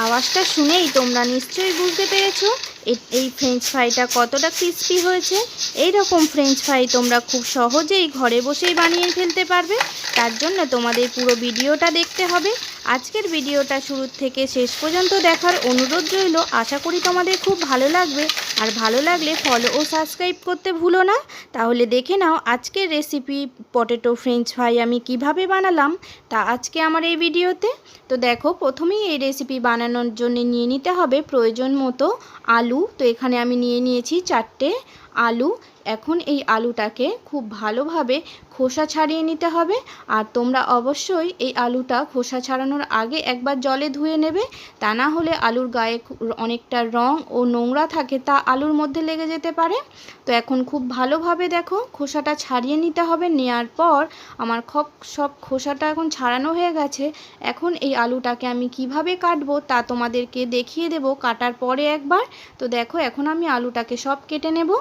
আওয়াজটা শুনেই তোমরা নিশ্চয়ই বুঝতে পেরেছো এই ফ্রেঞ্চ ফ্রাইটা কতটা ক্রিস্পি হয়েছে। এই রকম ফ্রেঞ্চ ফ্রাই তোমরা খুব সহজেই ঘরে বসেই বানিয়ে ফেলতে পারবে। তার জন্য তোমাদের পুরো ভিডিওটা দেখতে হবে। আজকের ভিডিওটা শুরু থেকে শেষ পর্যন্ত দেখার অনুরোধ রইল। আশা করি তোমাদের খুব ভালো লাগবে। আর ভালো লাগলে ফলো ও সাবস্ক্রাইব করতে ভুলো না। তাহলে দেখে নাও আজকের রেসিপি পটেটো ফ্রেঞ্চ ফ্রাই আমি কিভাবে বানালাম তা আজকে আমার এই ভিডিওতে। তো দেখো, প্রথমেই এই রেসিপি বানানোর জন্য নিয়ে নিতে হবে প্রয়োজন মতো আলু। তো এখানে আমি নিয়ে নিয়েছি 4টে আলু। এখন এই আলুটাকে খুব ভালোভাবে খোসা ছাড়িয়ে নিতে হবে। আর তোমরা অবশ্যই এই আলুটা খোসা ছাড়ানোর আগে একবার জলে ধুয়ে নেবে, তা না হলে আলুর গায়ে অনেকটা রং ও নোংরা থাকে, তা আলুর মধ্যে লেগে যেতে পারে। তো এখন খুব ভালোভাবে দেখো খোসাটা ছাড়িয়ে নিতে হবে। নেওয়ার পর আমার সব খোসাটা এখন ছাড়ানো হয়ে গেছে। এখন এই আলুটাকে আমি কিভাবে কাটবো তা তোমাদেরকে দেখিয়ে দেব কাটার পরে একবার। তো দেখো, এখন আমি আলুটাকে সব কেটে নেব।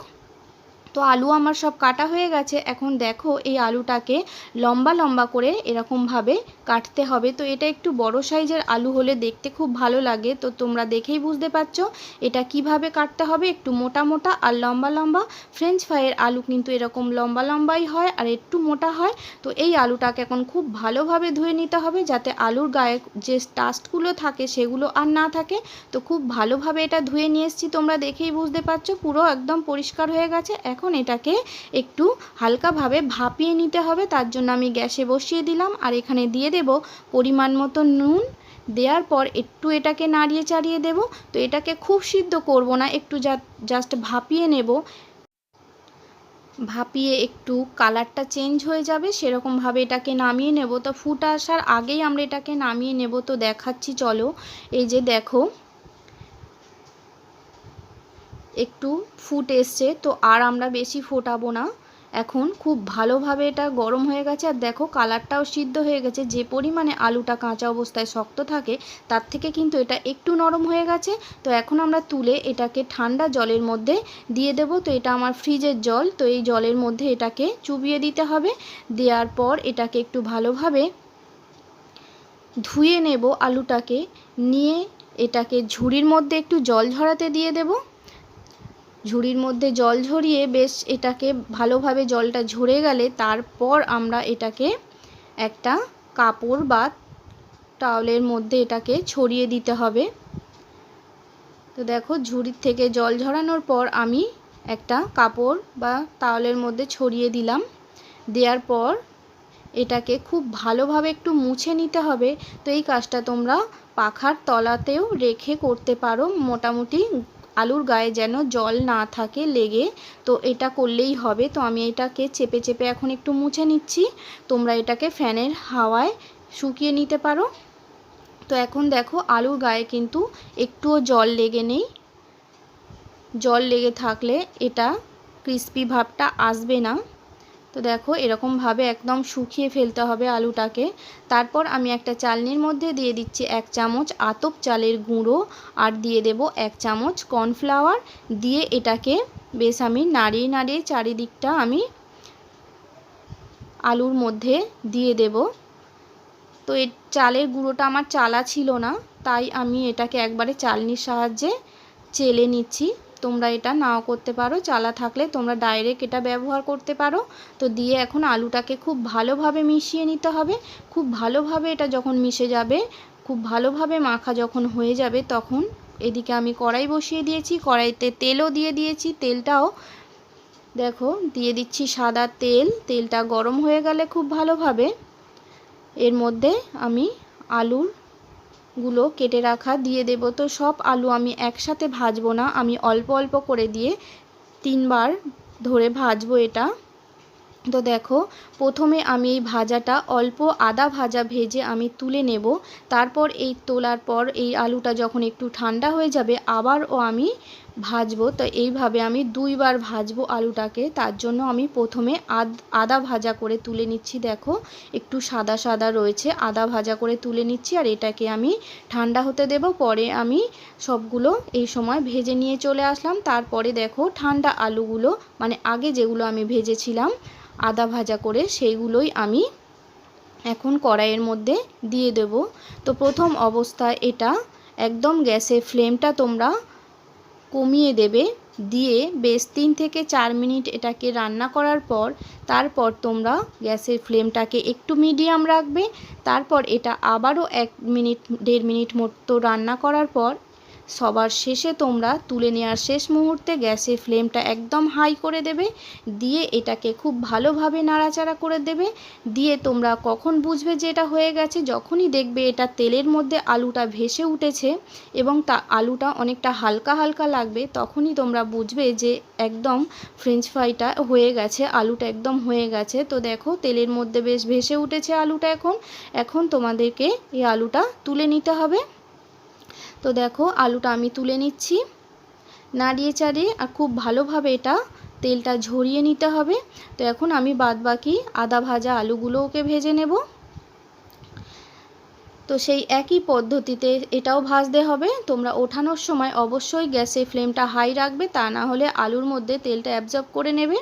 তো আলু আমার সব কাটা হয়ে গেছে। এখন দেখো, এই আলুটাকে লম্বা লম্বা করে এরকমভাবে কাটতে হবে। তো এটা একটু বড় সাইজের আলু হলে দেখতে খুব ভালো লাগে। তো তোমরা দেখেই বুঝতে পারছো এটা কিভাবে কাটতে হবে। একটু মোটা মোটা আর লম্বা লম্বা। ফ্রেঞ্চ ফ্রাইয়ের আলু কিন্তু এরকম লম্বা লম্বাই হয় আর একটু মোটা হয়। তো এই আলুটাকে এখন খুব ভালোভাবে ধুয়ে নিতে হবে, যাতে আলুর গায়ে যে ডাস্টগুলো থাকে সেগুলো আর না থাকে। তো খুব ভালোভাবে এটা ধুয়ে নিয়ে এসেছি, তোমরা দেখেই বুঝতে পারছো পুরো একদম পরিষ্কার হয়ে গেছে। এখন এটাকে একটু হালকাভাবে ভাপিয়ে নিতে হবে। তার জন্য আমি গ্যাসে বসিয়ে দিলাম আর এখানে দিয়ে দেব পরিমাণ মতো নুন। দেওয়ার পর একটু এটাকে নাড়িয়ে চাড়িয়ে দেব। তো এটাকে খুব সিদ্ধ করব না, একটু জাস্ট ভাপিয়ে নেব। ভাপিয়ে একটু কালারটা চেঞ্জ হয়ে যাবে সেরকমভাবে এটাকে নামিয়ে নেব। তো ফুট আসার আগেই আমরা এটাকে নামিয়ে নেব। তো দেখাচ্ছি, চলো। এই যে দেখো, একটু ফুট এসছে। তো আর আমরা বেশি ফোটাবো না। এখন খুব ভালোভাবে এটা গরম হয়ে গেছে। আর দেখো, কালারটাও সিদ্ধ হয়ে গেছে। যে পরিমাণে আলুটা কাঁচা অবস্থায় শক্ত থাকে তার থেকে কিন্তু এটা একটু নরম হয়ে গেছে। তো এখন আমরা তুলে এটাকে ঠান্ডা জলের মধ্যে দিয়ে দেব। তো এটা আমার ফ্রিজের জল। তো এই জলের মধ্যে এটাকে চুবিয়ে দিতে হবে। দেওয়ার পর এটাকে একটু ভালোভাবে ধুয়ে নেব আলুটাকে। নিয়ে এটাকে ঝুড়ির মধ্যে একটু জল ঝরাতে দিয়ে দেব। ঝুড়ির মধ্যে জল ঝরিয়ে বেশ এটাকে ভালোভাবে জলটা ঝরে গেলে তারপর আমরা এটাকে একটা কাপড় বা টাওয়ালের মধ্যে এটাকে ছড়িয়ে দিতে হবে। তো দেখো, ঝুড়ির থেকে জল ঝরানোর পর আমি একটা কাপড় বা টাওয়ালের মধ্যে ছড়িয়ে দিলাম। দেওয়ার পর এটাকে খুব ভালোভাবে একটু মুছে নিতে হবে। তো এই কাজটা তোমরা পাখার তলাতেও রেখে করতে পারো, মোটামুটি আলুর গায়ে যেন জল না থাকে লেগে। তো এটা করলেই হবে। তো আমি এটাকে চেপে চেপে এখন একটু মুছে নিচ্ছি। তোমরা এটাকে ফ্যানের হাওয়ায় শুকিয়ে নিতে পারো। তো এখন দেখো, আলুর গায়ে কিন্তু একটুও জল লেগে নেই। জল লেগে থাকলে এটা ক্রিস্পি ভাবটা আসবে না। তো দেখো, এরকমভাবে একদম শুকিয়ে ফেলতে হবে আলুটাকে। তারপর আমি একটা চালনির মধ্যে দিয়ে দিচ্ছি 1 চামচ আতপ চালের গুঁড়ো আর দিয়ে দেব 1 চামচ কর্নফ্লাওয়ার। দিয়ে এটাকে বেশ আমি নাড়িয়ে নাড়িয়ে চারিদিকটা আমি আলুর মধ্যে দিয়ে দেব। তো এই চালের গুঁড়োটা আমার চালা ছিল না, তাই আমি এটাকে একবারে চালনির সাহায্যে চেলে নিচ্ছি। তোমরা এটা নাও করতে পারো, চালা থাকলে তোমরা ডাইরেক্ট এটা ব্যবহার করতে পারো। তো দিয়ে এখন আলুটাকে খুব ভালোভাবে মিশিয়ে নিতে হবে। খুব ভালোভাবে এটা যখন মিশে যাবে, খুব ভালোভাবে মাখা যখন হয়ে যাবে, তখন এদিকে আমি কড়াই বসিয়ে দিয়েছি। কড়াইতে তেলও দিয়ে দিয়েছি। তেলটাও দেখো দিয়ে দিচ্ছি সাদা তেল। তেলটা গরম হয়ে গেলে খুব ভালোভাবে এর মধ্যে আমি আলুগুলো কেটে রাখা দিয়ে দেব। তো সব আলু আমি একসাথে ভাজবো না, আমি অল্প অল্প করে দিয়ে 3বার ধরে ভাজবো এটা। তো দেখো, প্রথমে আমি এই ভাজাটা অল্প আদা ভাজা ভেজে আমি তুলে নেব। তারপর এই তোলার পর এই আলুটা যখন একটু ঠান্ডা হয়ে যাবে আবারও আমি ভাজবো। তো এইভাবে আমি 2বার ভাজবো আলুটাকে। তার জন্য আমি প্রথমে আদা ভাজা করে তুলে নিচ্ছি। দেখো, একটু সাদা সাদা রয়েছে, আদা ভাজা করে তুলে নিচ্ছি। আর এটাকে আমি ঠান্ডা হতে দেব। পরে আমি সবগুলো এই সময় ভেজে নিয়ে চলে আসলাম। তারপরে দেখো, ঠান্ডা আলুগুলো মানে আগে যেগুলো আমি ভেজেছিলাম আদা ভাজা করে, সেইগুলোই আমি এখন কড়াইয়ের মধ্যে দিয়ে দেব। তো প্রথম অবস্থায় এটা একদম গ্যাসের ফ্লেমটা তোমরা কমিয়ে দেবে। দিয়ে বেশ 3 থেকে 4 মিনিট এটাকে রান্না করার পর তারপর তোমরা গ্যাসের ফ্লেমটাকে একটু মিডিয়াম রাখবে। তারপর এটা আবারও 1 মিনিট 1.5 মিনিট মতো রান্না করার পর সবার শেষে তোমরা তুলে নেওয়ার শেষ মুহূর্তে গ্যাসের ফ্লেমটা একদম হাই করে দেবে। দিয়ে এটাকে খুব ভালোভাবে নাড়াচাড়া করে দেবে। দিয়ে তোমরা কখন বুঝবে যে এটা হয়ে গেছে, যখনই দেখবে এটা তেলের মধ্যে আলুটা ভেসে উঠেছে এবং আলুটা অনেকটা হালকা হালকা লাগবে, তখনই তোমরা বুঝবে যে একদম ফ্রেঞ্চ ফ্রাইটা হয়ে গেছে, আলুটা একদম হয়ে গেছে। তো দেখো তেলের মধ্যে বেশ ভেসে উঠেছে আলুটা। এখন তোমাদেরকে এই আলুটা তুলে নিতে হবে। তো দেখো আলুটা আমি তুলে নিচ্ছি নাড়িয়ে চাড়িয়ে, আর খুব ভালোভাবে এটা তেলটা ঝরিয়ে নিতে হবে। তো এখন আমি বাদবাকি আদা ভাজা আলুগুলোকে ভেজে নেব। তো সেই একই পদ্ধতিতে এটাও ভাজতে হবে। তোমরা ওঠানোর সময় অবশ্যই গ্যাসের ফ্লেমটা হাই রাখবে, তা না হলে আলুর মধ্যে তেলটা অ্যাবজর্ব করে নেবে।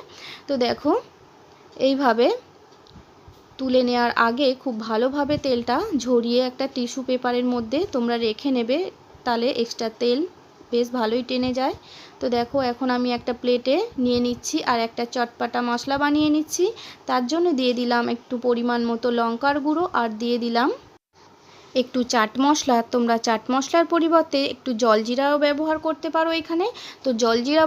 তো দেখো এইভাবে তুলে নেওয়ার আগে খুব ভালোভাবে তেলটা ঝরিয়ে একটা টিস্যু পেপারের মধ্যে তোমরা রেখে নেবে, তাহলে এক্সট্রা তেল বেশ ভালোই টেনে যায়। তো দেখো এখন আমি একটা প্লেটে নিয়ে নিচ্ছি আর একটা চটপাটা মশলা বানিয়ে নিচ্ছি। তার জন্য দিয়ে দিলাম একটু পরিমাণ মতো লঙ্কার গুঁড়ো আর দিয়ে দিলাম একটু চাট মশলা। তোমরা চাট মশলার পরিবর্তে একটু জলজিরাও ব্যবহার করতে পারো এখানে। তো জলজিরা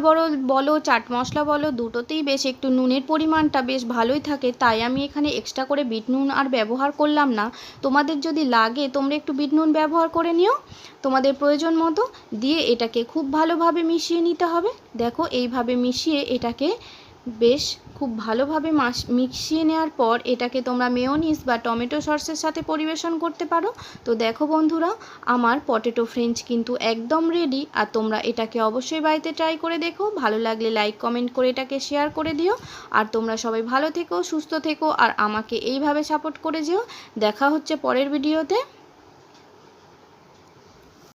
বলো চাট মশলা বলো, দুটোতেই বেশ একটু নুনের পরিমাণটা বেশ ভালোই থাকে, তাই আমি এখানে এক্সট্রা করে বিট নুন আর ব্যবহার করলাম না। তোমাদের যদি লাগে তোমরা একটু বিট নুন ব্যবহার করে নিও তোমাদের প্রয়োজন মতো। দিয়ে এটাকে খুব ভালোভাবে মিশিয়ে নিতে হবে। দেখো এইভাবে মিশিয়ে এটাকে বেশ খুব ভালোভাবে মিশিয়ে নেওয়ার পর এটাকে তোমরা মেয়োনিজ বা টমেটো সসের সাথে পরিবেশন করতে পারো। তো দেখো বন্ধুরা, আমার পটেটো ফ্রেঞ্চ কিন্তু একদম রেডি। আর তোমরা এটাকে অবশ্যই বাড়িতে ট্রাই করে দেখো। ভালো লাগলে লাইক কমেন্ট করে এটাকে শেয়ার করে দিও। আর তোমরা সবাই ভালো থেকো, সুস্থ থেকো আর আমাকে এইভাবে সাপোর্ট করে যেও। দেখা হচ্ছে পরের ভিডিওতে।